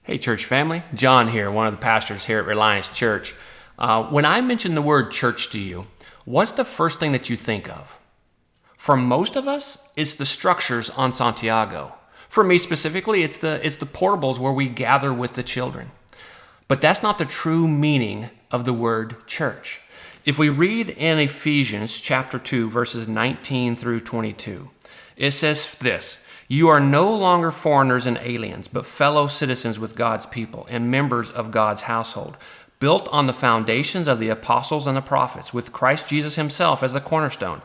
Hey, church family. John here, one of the pastors here at Reliance Church. When I mention the word church to you, what's the first thing that you think of? For most of us, it's the structures on Santiago. For me specifically, it's the portables where we gather with the children. But that's not the true meaning of the word church. If we read in Ephesians chapter 2, verses 19 through 22, it says this: "You are no longer foreigners and aliens, but fellow citizens with God's people and members of God's household, built on the foundations of the apostles and the prophets, with Christ Jesus himself as the cornerstone.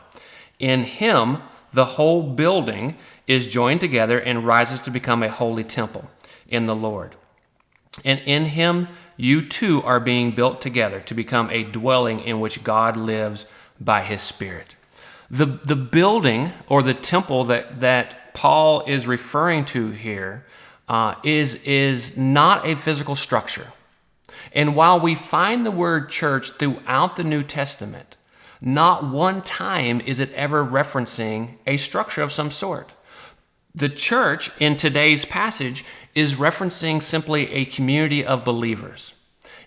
In him, the whole building is joined together and rises to become a holy temple in the Lord. And in him, you too are being built together to become a dwelling in which God lives by his Spirit." The building or the temple that Paul is referring to here is not a physical structure. And while we find the word church throughout the New Testament, not one time is it ever referencing a structure of some sort. The church in today's passage is referencing simply a community of believers.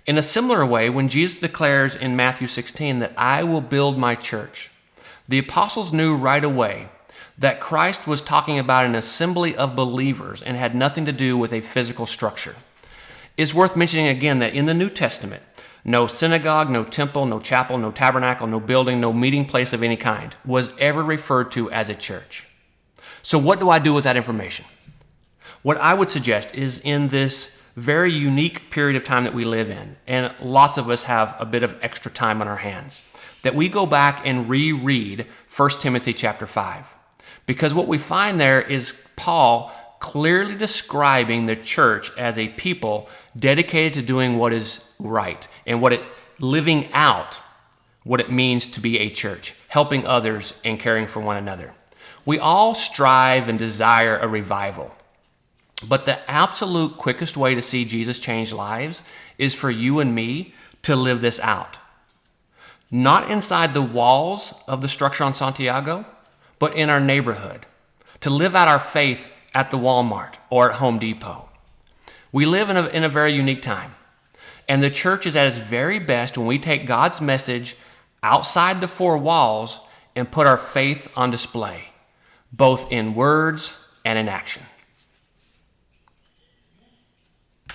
In a similar way, when Jesus declares in Matthew 16 that I will build my church, the apostles knew right away that Christ was talking about an assembly of believers and had nothing to do with a physical structure. It's worth mentioning again that in the New Testament, no synagogue, no temple, no chapel, no tabernacle, no building, no meeting place of any kind was ever referred to as a church. So what do I do with that information? What I would suggest is in this very unique period of time that we live in, and lots of us have a bit of extra time on our hands, that we go back and reread 1 Timothy chapter 5. Because what we find there is Paul clearly describing the church as a people dedicated to doing what is right and living out what it means to be a church, helping others and caring for one another. We all strive and desire a revival, but the absolute quickest way to see Jesus change lives is for you and me to live this out. Not inside the walls of the structure on Santiago, but in our neighborhood, to live out our faith at the Walmart or at Home Depot. We live in a very unique time, and the church is at its very best when we take God's message outside the four walls and put our faith on display, both in words and in action.